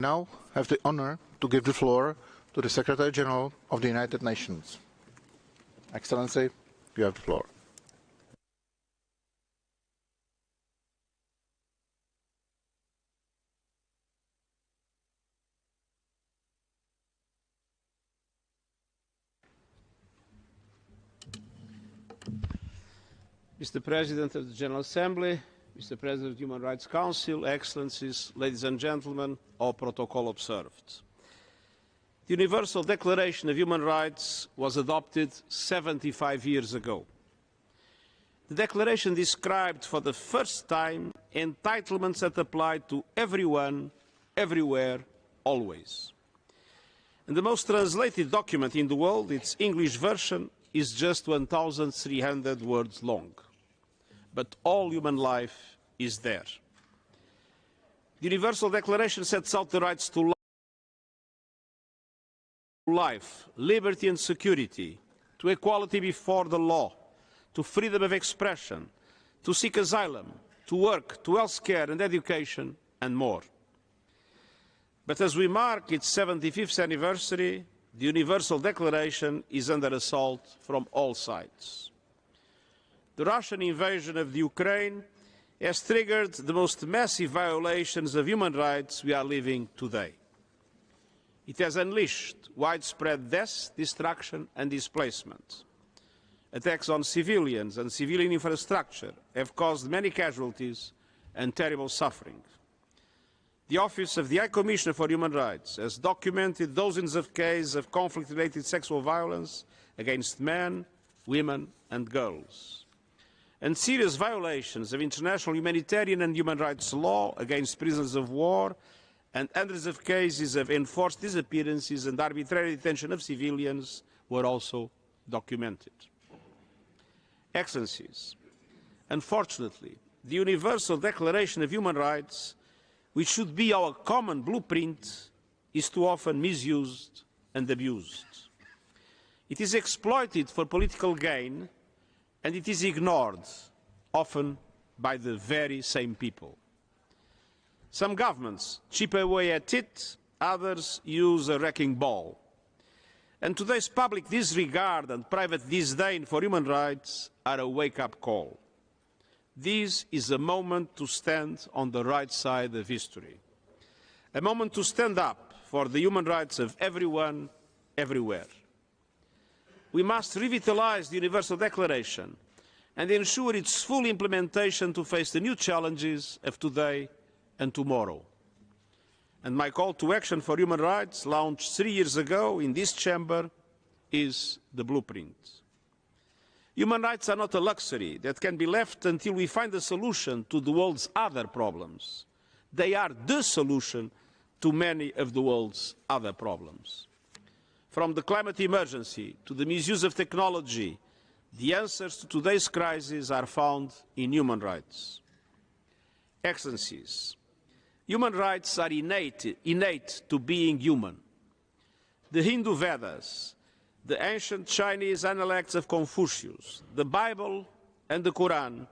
Now have the honor to give the floor to the Secretary General of the United Nations. Excellency, you have the floor. Mr. President of the General Assembly, Mr. President of the Human Rights Council, Excellencies, ladies and gentlemen, all protocol observed. The Universal Declaration of Human Rights was adopted 75 years ago. The Declaration described for the first time entitlements that apply to everyone, everywhere, always. And the most translated document in the world, its English version, is just 1,300 words long. But all human life is there. The Universal Declaration sets out the rights to life, liberty and security, to equality before the law, to freedom of expression, to seek asylum, to work, to health care and education, and more. But as we mark its 75th anniversary, the Universal Declaration is under assault from all sides. The Russian invasion of the Ukraine has triggered the most massive violations of human rights we are living today. It has unleashed widespread death, destruction and displacement. Attacks on civilians and civilian infrastructure have caused many casualties and terrible suffering. The Office of the High Commissioner for Human Rights has documented dozens of cases of conflict-related sexual violence against men, women and girls, and serious violations of international humanitarian and human rights law against prisoners of war, and hundreds of cases of enforced disappearances and arbitrary detention of civilians were also documented. Excellencies, unfortunately, the Universal Declaration of Human Rights, which should be our common blueprint, is too often misused and abused. It is exploited for political gain, and it is ignored, often by the very same people. Some governments chip away at it, others use a wrecking ball. And today's public disregard and private disdain for human rights are a wake-up call. This is a moment to stand on the right side of history. A moment to stand up for the human rights of everyone, everywhere. We must revitalise the Universal Declaration and ensure its full implementation to face the new challenges of today and tomorrow. And my call to action for human rights, launched 3 years ago in this chamber, is the blueprint. Human rights are not a luxury that can be left until we find a solution to the world's other problems. They are the solution to many of the world's other problems. From the climate emergency to the misuse of technology, the answers to today's crisis are found in human rights. Excellencies, human rights are innate to being human. The Hindu Vedas, the ancient Chinese analects of Confucius, the Bible and the Quran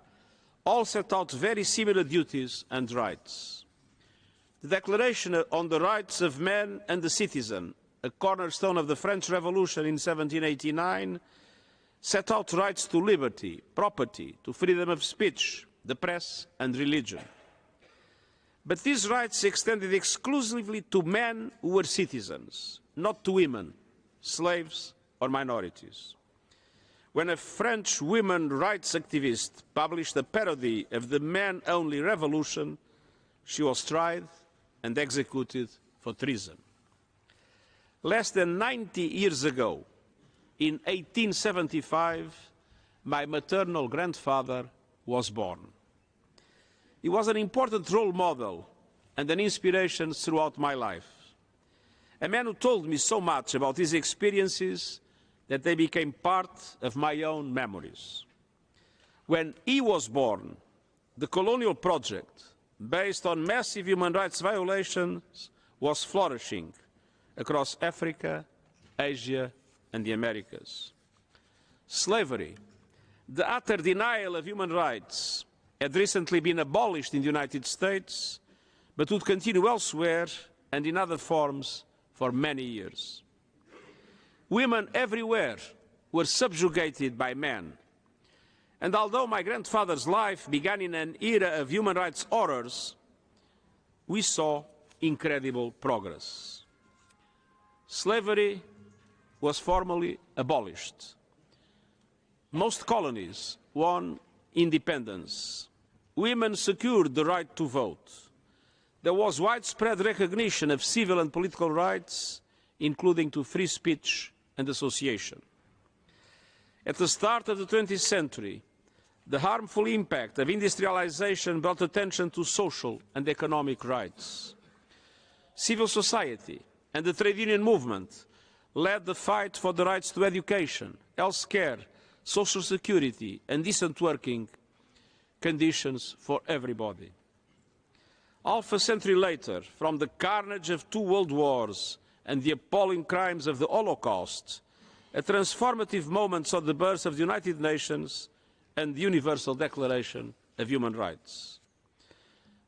all set out very similar duties and rights. The Declaration on the Rights of Man and the Citizen, a cornerstone of the French Revolution in 1789, set out rights to liberty, property, to freedom of speech, the press and religion. But these rights extended exclusively to men who were citizens, not to women, slaves or minorities. When a French women rights activist published a parody of the men-only revolution, she was tried and executed for treason. Less than 90 years ago, in 1875, my maternal grandfather was born. He was an important role model and an inspiration throughout my life. A man who told me so much about his experiences that they became part of my own memories. When he was born, the colonial project, based on massive human rights violations, was flourishing across Africa, Asia, and the Americas. Slavery, the utter denial of human rights, had recently been abolished in the United States, but would continue elsewhere and in other forms for many years. Women everywhere were subjugated by men. And although my grandfather's life began in an era of human rights horrors, we saw incredible progress. Slavery was formally abolished. Most colonies won independence. Women secured the right to vote. There was widespread recognition of civil and political rights, including to free speech and association. At the start of the 20th century, the harmful impact of industrialization brought attention to social and economic rights. Civil society and the trade union movement led the fight for the rights to education, health care, social security and decent working conditions for everybody. Half a century later, from the carnage of 2 world wars and the appalling crimes of the Holocaust, a transformative moment saw the birth of the United Nations and the Universal Declaration of Human Rights.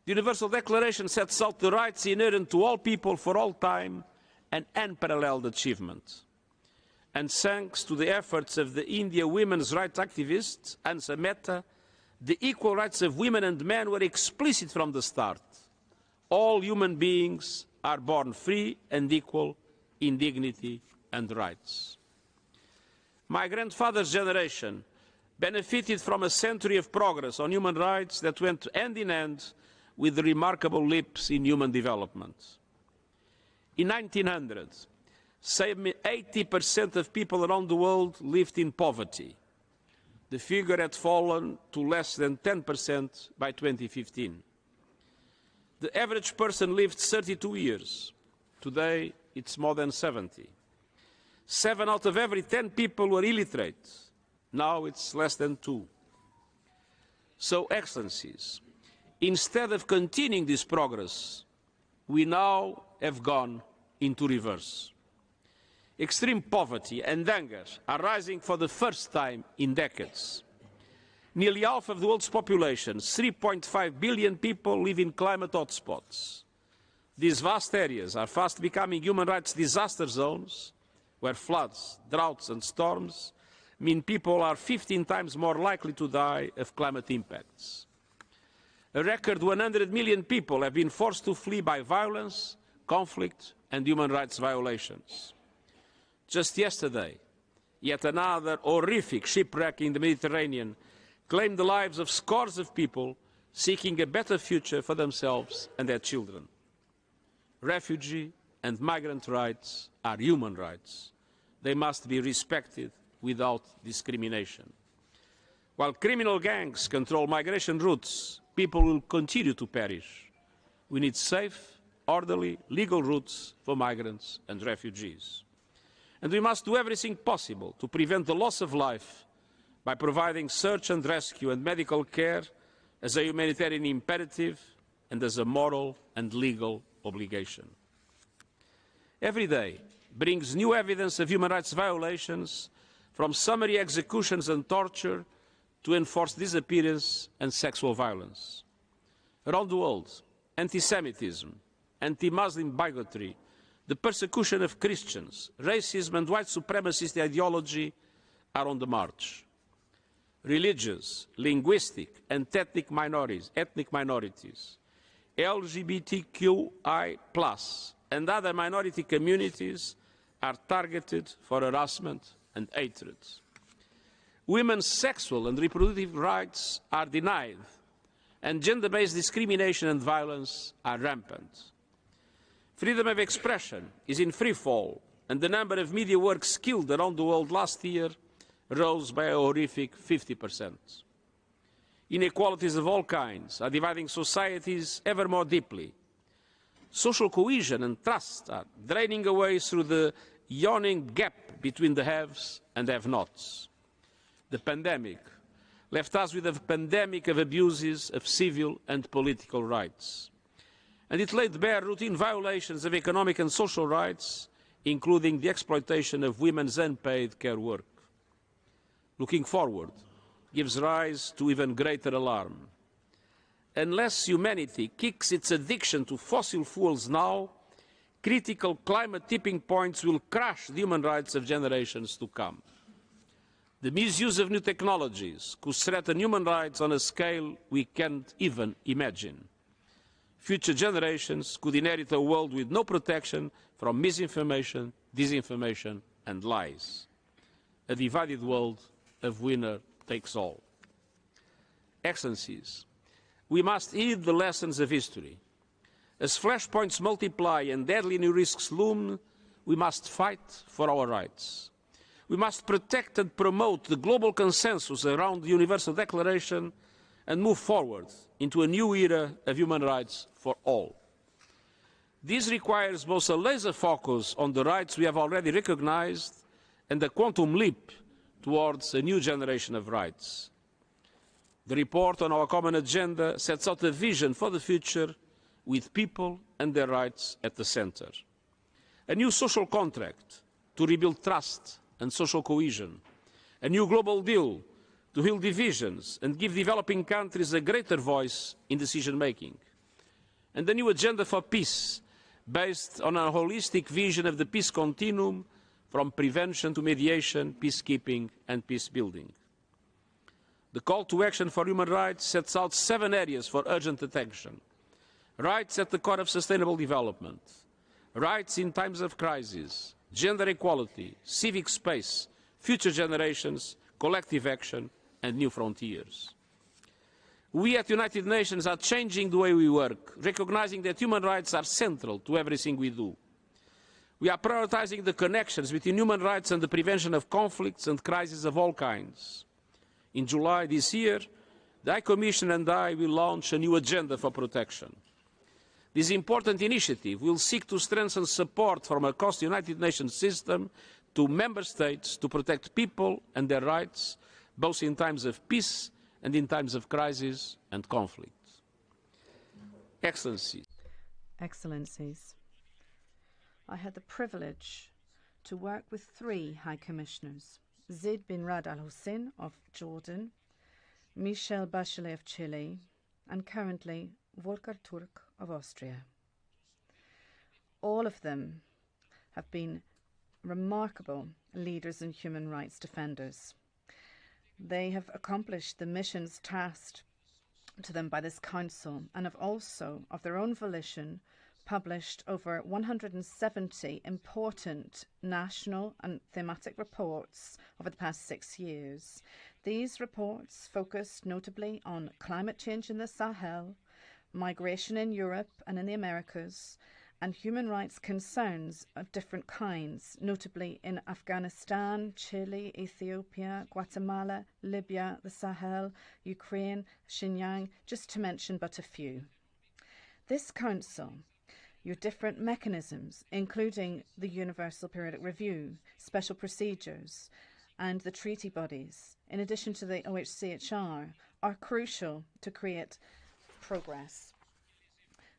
The Universal Declaration sets out the rights inherent to all people for all time, an unparalleled achievement. And thanks to the efforts of the India women's rights activist, Ansa Mehta, the equal rights of women and men were explicit from the start. All human beings are born free and equal in dignity and rights. My grandfather's generation benefited from a century of progress on human rights that went hand in hand with the remarkable leaps in human development. In 1900, 80% of people around the world lived in poverty. The figure had fallen to less than 10% by 2015. The average person lived 32 years. Today, it's more than 70. 7 out of every 10 people were illiterate. Now it's less than 2. So, Excellencies, instead of continuing this progress, we now have gone into reverse. Extreme poverty and hunger are rising for the first time in decades. Nearly half of the world's population, 3.5 billion people, live in climate hotspots. These vast areas are fast becoming human rights disaster zones, where floods, droughts and storms mean people are 15 times more likely to die of climate impacts. A record 100 million people have been forced to flee by violence, conflict and human rights violations. Just yesterday, yet another horrific shipwreck in the Mediterranean claimed the lives of scores of people seeking a better future for themselves and their children. Refugee and migrant rights are human rights. They must be respected without discrimination. While criminal gangs control migration routes, people will continue to perish. We need safe, orderly, legal routes for migrants and refugees. And we must do everything possible to prevent the loss of life by providing search and rescue and medical care as a humanitarian imperative and as a moral and legal obligation. Every day brings new evidence of human rights violations, from summary executions and torture to enforced disappearance and sexual violence. Around the world, anti-Semitism, anti-Muslim bigotry, the persecution of Christians, racism and white supremacist ideology are on the march. Religious, linguistic and ethnic minorities, LGBTQI+, and other minority communities are targeted for harassment and hatred. Women's sexual and reproductive rights are denied, and gender-based discrimination and violence are rampant. Freedom of expression is in free fall, and the number of media works killed around the world last year rose by a horrific 50%. Inequalities of all kinds are dividing societies ever more deeply. Social cohesion and trust are draining away through the yawning gap between the haves and have-nots. The pandemic left us with a pandemic of abuses of civil and political rights. And it laid bare routine violations of economic and social rights, including the exploitation of women's unpaid care work. Looking forward gives rise to even greater alarm. Unless humanity kicks its addiction to fossil fuels now, Critical climate tipping points will crush the human rights of generations to come. The misuse of new technologies could threaten human rights on a scale we can't even imagine. Future generations could inherit a world with no protection from misinformation, disinformation and lies. A divided world of winner takes all. Excellencies, we must heed the lessons of history. As flashpoints multiply and deadly new risks loom, we must fight for our rights. We must protect and promote the global consensus around the Universal Declaration and move forward into a new era of human rights for all. This requires both a laser focus on the rights we have already recognized and a quantum leap towards a new generation of rights. The report on our common agenda sets out a vision for the future with people and their rights at the centre. A new social contract to rebuild trust and social cohesion. A new global deal to heal divisions and give developing countries a greater voice in decision-making. And a new agenda for peace based on a holistic vision of the peace continuum from prevention to mediation, peacekeeping and peace-building. The call to action for human rights sets out 7 areas for urgent attention. Rights at the core of sustainable development, rights in times of crisis, gender equality, civic space, future generations, collective action and new frontiers. We at the United Nations are changing the way we work, recognizing that human rights are central to everything we do. We are prioritizing the connections between human rights and the prevention of conflicts and crises of all kinds. In July this year, the High Commissioner and I will launch a new agenda for protection. This important initiative will seek to strengthen support from across the United Nations system to member states to protect people and their rights, both in times of peace and in times of crisis and conflict. Excellencies. Excellencies, I had the privilege to work with 3 High Commissioners, Zeid bin Rad Al Hussein of Jordan, Michelle Bachelet of Chile, and currently Volker Turk of Austria. All of them have been remarkable leaders and human rights defenders. They have accomplished the missions tasked to them by this Council and have also, of their own volition, published over 170 important national and thematic reports over the past 6 years. These reports focused notably on climate change in the Sahel, migration in Europe and in the Americas, and human rights concerns of different kinds, notably in Afghanistan, Chile, Ethiopia, Guatemala, Libya, the Sahel, Ukraine, Xinjiang, just to mention but a few. This Council, your different mechanisms, including the Universal Periodic Review, special procedures, and the treaty bodies, in addition to the OHCHR, are crucial to create progress.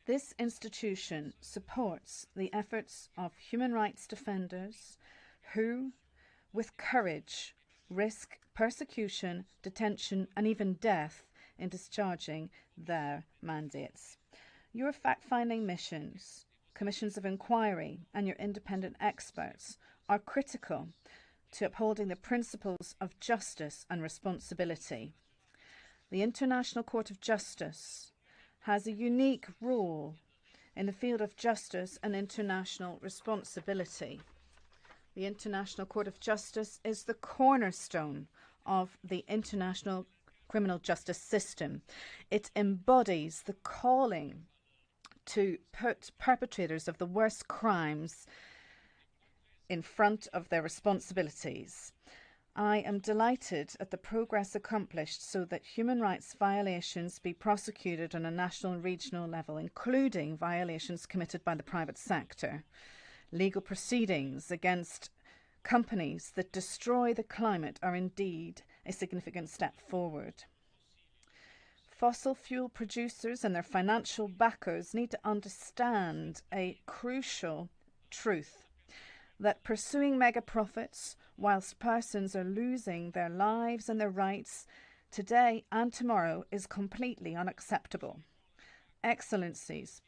This institution supports the efforts of human rights defenders who, with courage, risk persecution, detention, and even death in discharging their mandates. Your fact-finding missions, commissions of inquiry, and your independent experts are critical to upholding the principles of justice and responsibility. The International Court of Justice has a unique role in the field of justice and international responsibility. The International Court of Justice is the cornerstone of the international criminal justice system. It embodies the calling to put perpetrators of the worst crimes in front of their responsibilities. I am delighted at the progress accomplished so that human rights violations be prosecuted on a national and regional level, including violations committed by the private sector. Legal proceedings against companies that destroy the climate are indeed a significant step forward. Fossil fuel producers and their financial backers need to understand a crucial truth, that pursuing mega profits whilst persons are losing their lives and their rights today and tomorrow is completely unacceptable. Excellencies,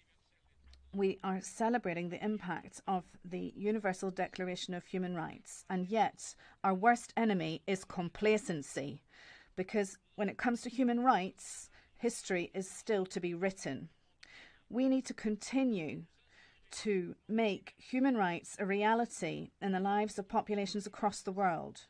we are celebrating the impact of the Universal Declaration of Human Rights, and yet our worst enemy is complacency, because when it comes to human rights, history is still to be written. We need to continue to make human rights a reality in the lives of populations across the world.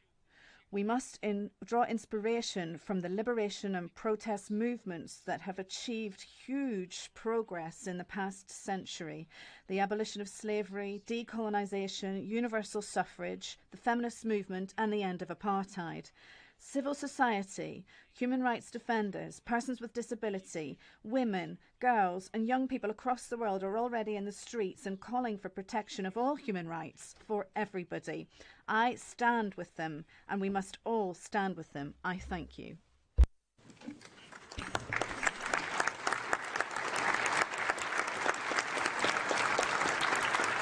We must draw inspiration from the liberation and protest movements that have achieved huge progress in the past century. The abolition of slavery, decolonization, universal suffrage, the feminist movement, and the end of apartheid. Civil society, human rights defenders, persons with disability, women, girls, and young people across the world are already in the streets and calling for protection of all human rights for everybody. I stand with them, and we must all stand with them. I thank you.